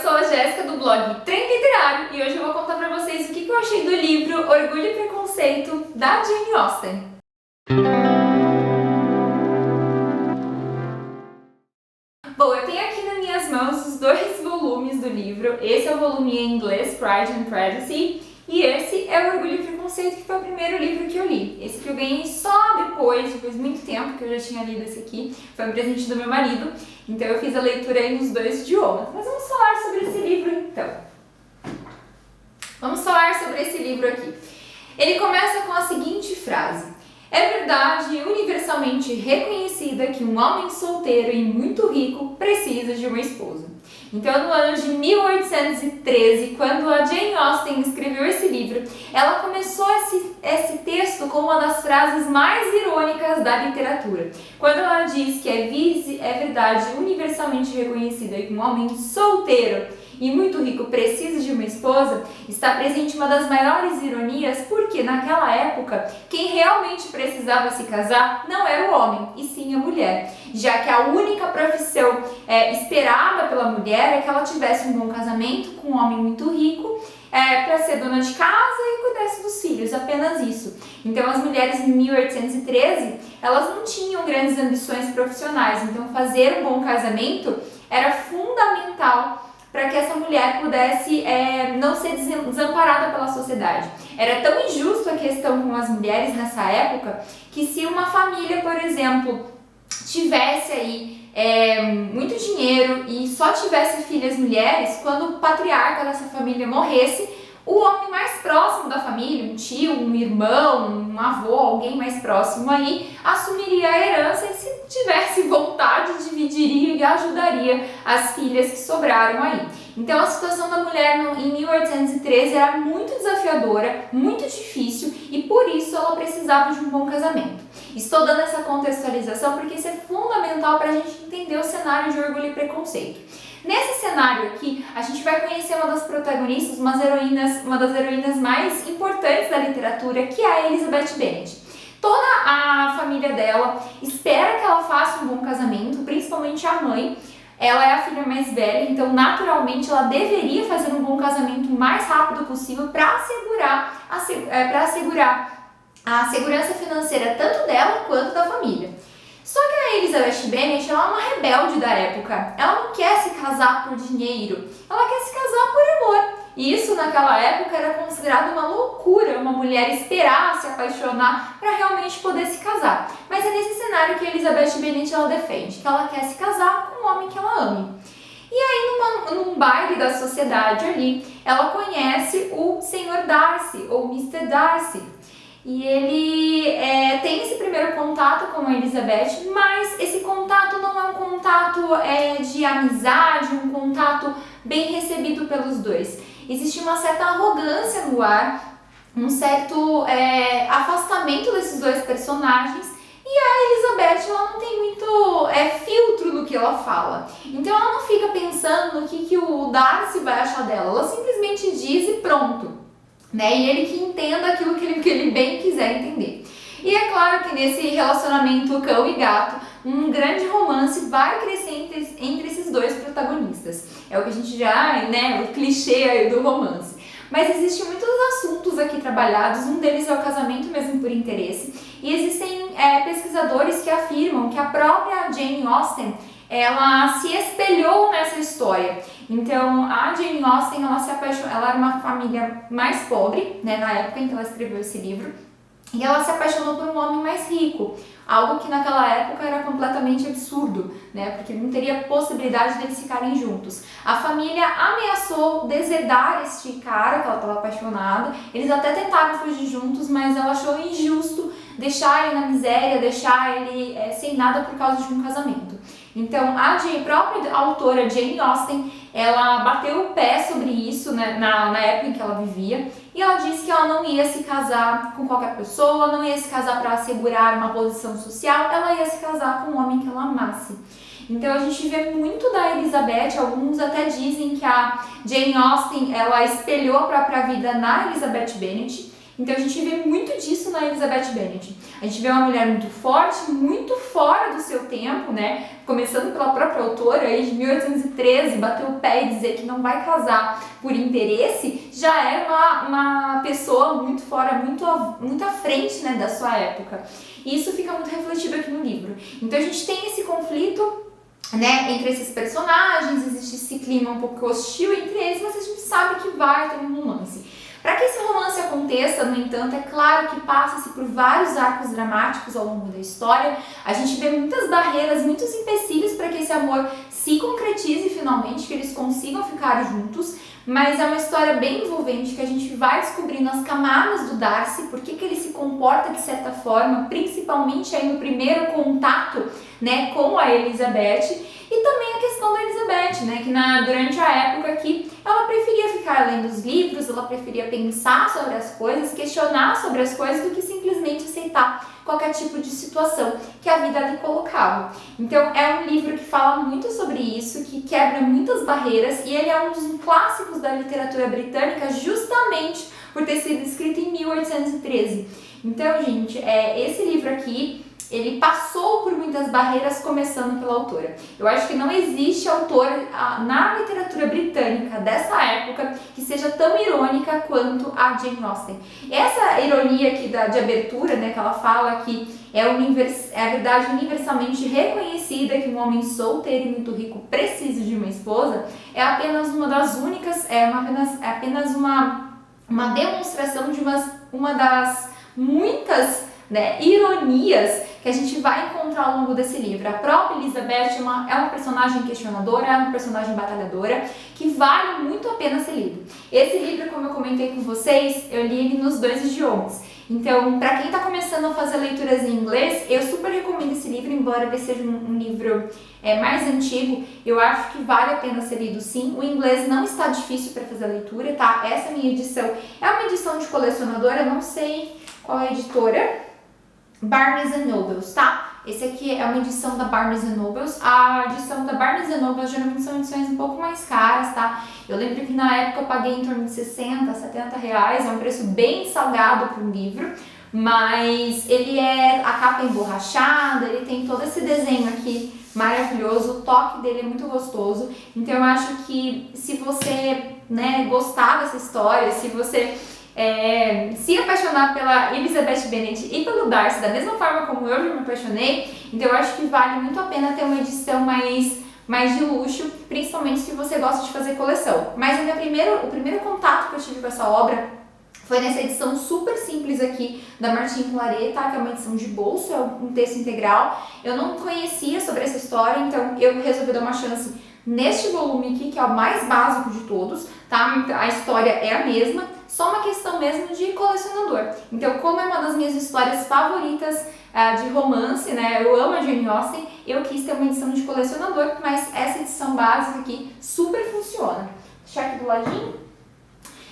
sou a Jéssica do blog Trem Literário e hoje eu vou contar pra vocês o que eu achei do livro Orgulho e Preconceito, da Jane Austen. Bom, eu tenho aqui nas minhas mãos os dois volumes do livro. Esse é o volume em inglês, Pride and Prejudice, e esse é o Orgulho e Preconceito, que foi o primeiro livro que eu li. Esse que eu ganhei só depois de muito tempo que eu já tinha lido esse aqui. Foi um presente do meu marido, então eu fiz a leitura aí nos dois idiomas. Mas vamos falar sobre esse livro então. Vamos falar sobre esse livro aqui. Ele começa com a seguinte frase: é verdade universalmente reconhecida que um homem solteiro e muito rico precisa de uma esposa. Então, no ano de 1813, quando a Jane Austen escreveu esse livro, ela começou esse texto com uma das frases mais irônicas da literatura. Quando ela diz que é verdade universalmente reconhecida que um homem solteiro e muito rico precisa de uma esposa, está presente uma das maiores ironias, porque naquela época quem realmente precisava se casar não era o homem, e sim a mulher, já que a única profissão esperada pela mulher é que ela tivesse um bom casamento com um homem muito rico, para ser dona de casa e cuidasse dos filhos, apenas isso. Então as mulheres em 1813, elas não tinham grandes ambições profissionais, então fazer um bom casamento era fundamental para que essa mulher pudesse não ser desamparada pela sociedade. Era tão injusto a questão com as mulheres nessa época que se uma família, por exemplo, tivesse aí muito dinheiro e só tivesse filhas mulheres, quando o patriarca dessa família morresse, o homem mais próximo da família, um tio, um irmão, um avô, alguém mais próximo aí, assumiria a herança e, se tivesse vontade, dividiria e ajudaria as filhas que sobraram aí. Então a situação da mulher em 1813 era muito desafiadora, muito difícil, e por isso ela precisava de um bom casamento. Estou dando essa contextualização porque isso é fundamental para a gente entender o cenário de Orgulho e Preconceito. Nesse cenário aqui, a gente vai conhecer uma das protagonistas, uma das heroínas mais importantes da literatura, que é a Elizabeth Bennet. Toda a família dela espera que ela faça um bom casamento, principalmente a mãe. Ela é a filha mais velha, então naturalmente ela deveria fazer um bom casamento o mais rápido possível para assegurar a segurança financeira tanto dela quanto da família. Só que a Elizabeth Bennet, ela é uma rebelde da época. Ela não quer se casar por dinheiro, ela quer se casar por amor. E isso naquela época era considerado uma loucura, uma mulher esperar se apaixonar para realmente poder se casar. Mas é nesse cenário que a Elizabeth Bennet ela defende, que ela quer se casar com um homem que ela ame. E aí, num baile da sociedade ali, ela conhece o Sr. Darcy, ou Mr. Darcy. E ele tem esse primeiro contato com a Elizabeth, mas esse contato não é um contato de amizade, um contato bem recebido pelos dois. Existe uma certa arrogância no ar, um certo afastamento desses dois personagens, e a Elizabeth ela não tem muito filtro no que ela fala. Então ela não fica pensando no que o Darcy vai achar dela, ela simplesmente diz e pronto. E ele que entenda aquilo que ele bem quiser entender. E é claro que nesse relacionamento cão e gato, um grande romance vai crescer entre esses dois protagonistas. É o que a gente já, o clichê aí do romance. Mas existem muitos assuntos aqui trabalhados, um deles é o casamento mesmo por interesse. E existem pesquisadores que afirmam que a própria Jane Austen, ela se espelhou nessa história. Então, a Jane Austen, ela se apaixonou, ela era uma família mais pobre, na época em que ela escreveu esse livro, e ela se apaixonou por um homem mais rico, algo que naquela época era completamente absurdo, porque não teria possibilidade deles ficarem juntos. A família ameaçou deserdar este cara que ela estava apaixonada, eles até tentaram fugir juntos, mas ela achou injusto deixar ele na miséria, deixar ele sem nada por causa de um casamento. Então, a própria autora Jane Austen, ela bateu o pé sobre isso na época em que ela vivia, e ela disse que ela não ia se casar com qualquer pessoa, não ia se casar para assegurar uma posição social, ela ia se casar com um homem que ela amasse. Então a gente vê muito da Elizabeth, alguns até dizem que a Jane Austen ela espelhou a própria vida na Elizabeth Bennet, Então a gente vê muito disso na Elizabeth Bennet. A gente vê uma mulher muito forte, muito fora do seu tempo, né? Começando pela própria autora aí de 1813, bater o pé e dizer que não vai casar por interesse, já é uma pessoa muito fora, muito à frente, né, da sua época. E isso fica muito refletido aqui no livro. Então a gente tem esse conflito, né, entre esses personagens, existe esse clima um pouco hostil entre eles, mas a gente sabe que vai ter um romance. Para que esse romance aconteça, no entanto, é claro que passa-se por vários arcos dramáticos ao longo da história. A gente vê muitas barreiras, muitos empecilhos para que esse amor se concretize finalmente, que eles consigam ficar juntos, mas é uma história bem envolvente que a gente vai descobrindo as camadas do Darcy, por que ele se comporta de certa forma, principalmente aí no primeiro contato, né, com a Elizabeth, e também a questão da Elizabeth, né, que durante a época que ela preferia ficar lendo os livros, ela preferia pensar sobre as coisas, questionar sobre as coisas, do que simplesmente aceitar qualquer tipo de situação que a vida lhe colocava. Então é um livro que fala muito sobre isso, que quebra muitas barreiras, e ele é um dos clássicos da literatura britânica justamente por ter sido escrito em 1813. Então, gente, esse livro aqui, ele passou por muitas barreiras, começando pela autora. Eu acho que não existe autora na literatura britânica dessa época que seja tão irônica quanto a Jane Austen. Essa ironia aqui de abertura, né, que ela fala que é a verdade universalmente reconhecida que um homem solteiro e muito rico precisa de uma esposa, é apenas uma das únicas, apenas uma demonstração de uma das muitas, né, ironias que a gente vai encontrar ao longo desse livro. A própria Elizabeth é uma personagem questionadora, é uma personagem batalhadora, que vale muito a pena ser lido. Esse livro, como eu comentei com vocês, eu li ele nos 2 idiomas. Então, para quem está começando a fazer leituras em inglês, eu super recomendo esse livro, embora ele seja um livro mais antigo, eu acho que vale a pena ser lido sim. O inglês não está difícil para fazer a leitura, tá? Essa minha edição é uma edição de colecionadora, não sei qual é a editora, Barnes & Nobles, tá? Esse aqui é uma edição da Barnes & Nobles. A edição da Barnes & Nobles geralmente são edições um pouco mais caras, tá? Eu lembro que na época eu paguei em torno de 60, 70 reais, é um preço bem salgado para um livro, mas a capa é emborrachada, ele tem todo esse desenho aqui maravilhoso, o toque dele é muito gostoso. Então eu acho que se você, né, gostar dessa história, se você se apaixonar pela Elizabeth Bennet e pelo Darcy da mesma forma como eu já me apaixonei, então eu acho que vale muito a pena ter uma edição mais de luxo, principalmente se você gosta de fazer coleção. Mas o primeiro contato que eu tive com essa obra foi nessa edição super simples aqui da Martine Claret, tá? Que é uma edição de bolso, é um texto integral. Eu não conhecia sobre essa história, então eu resolvi dar uma chance neste volume aqui, que é o mais básico de todos, tá? A história é a mesma, só uma questão mesmo de colecionador. Então, como é uma das minhas histórias favoritas de romance, né? Eu amo a Jane Austen, eu quis ter uma edição de colecionador, mas essa edição básica aqui super funciona. Deixa aqui do ladinho.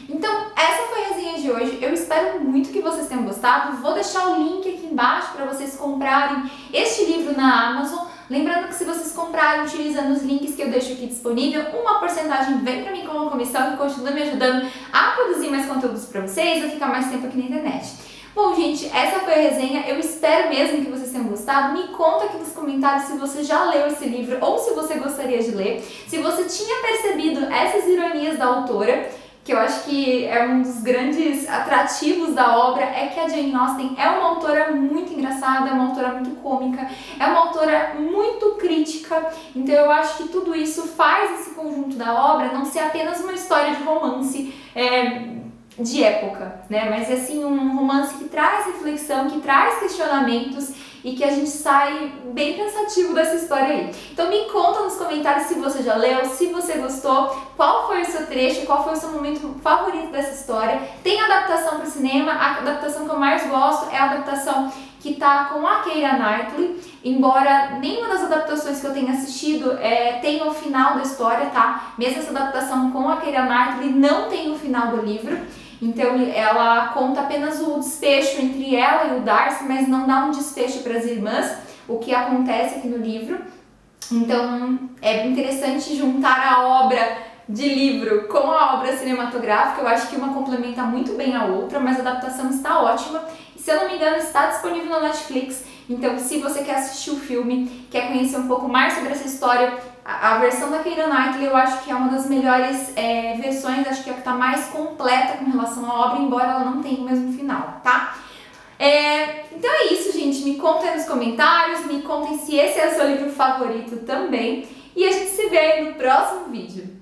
Então, essa foi a resenha de hoje. Eu espero muito que vocês tenham gostado. Vou deixar o link aqui embaixo para vocês comprarem este livro na Amazon. Lembrando que se vocês comprarem utilizando os links que eu deixo aqui disponível, uma porcentagem vem para mim como comissão, que continua me ajudando a produzir mais conteúdos para vocês, a ficar mais tempo aqui na internet. Bom, gente, essa foi a resenha. Eu espero mesmo que vocês tenham gostado. Me conta aqui nos comentários se você já leu esse livro ou se você gostaria de ler. Se você tinha percebido essas ironias da autora, que eu acho que é um dos grandes atrativos da obra, é que a Jane Austen é uma autora muito engraçada, é uma autora muito cômica, é uma autora muito crítica. Então eu acho que tudo isso faz esse conjunto da obra não ser apenas uma história de romance de época, né? Mas é sim um romance que traz reflexão, que traz questionamentos e que a gente sai bem pensativo dessa história aí. Então me conta nos comentários se você já leu, se você gostou, qual foi o seu trecho, qual foi o seu momento favorito dessa história. Tem adaptação para o cinema, a adaptação que eu mais gosto é a adaptação que tá com a Keira Knightley, embora nenhuma das adaptações que eu tenha assistido tenha o final da história, tá? Mesmo essa adaptação com a Keira Knightley não tem o final do livro. Então ela conta apenas o desfecho entre ela e o Darcy, mas não dá um desfecho para as irmãs, o que acontece aqui no livro. Então é interessante juntar a obra de livro com a obra cinematográfica. Eu acho que uma complementa muito bem a outra, mas a adaptação está ótima. E, se eu não me engano, está disponível na Netflix. Então, se você quer assistir o filme, quer conhecer um pouco mais sobre essa história, a versão da Keira Knightley eu acho que é uma das melhores versões, acho que é a que está mais completa com relação à obra, embora ela não tenha o mesmo final, tá? Então é isso, gente. Me contem aí nos comentários, me contem se esse é o seu livro favorito também. E a gente se vê aí no próximo vídeo.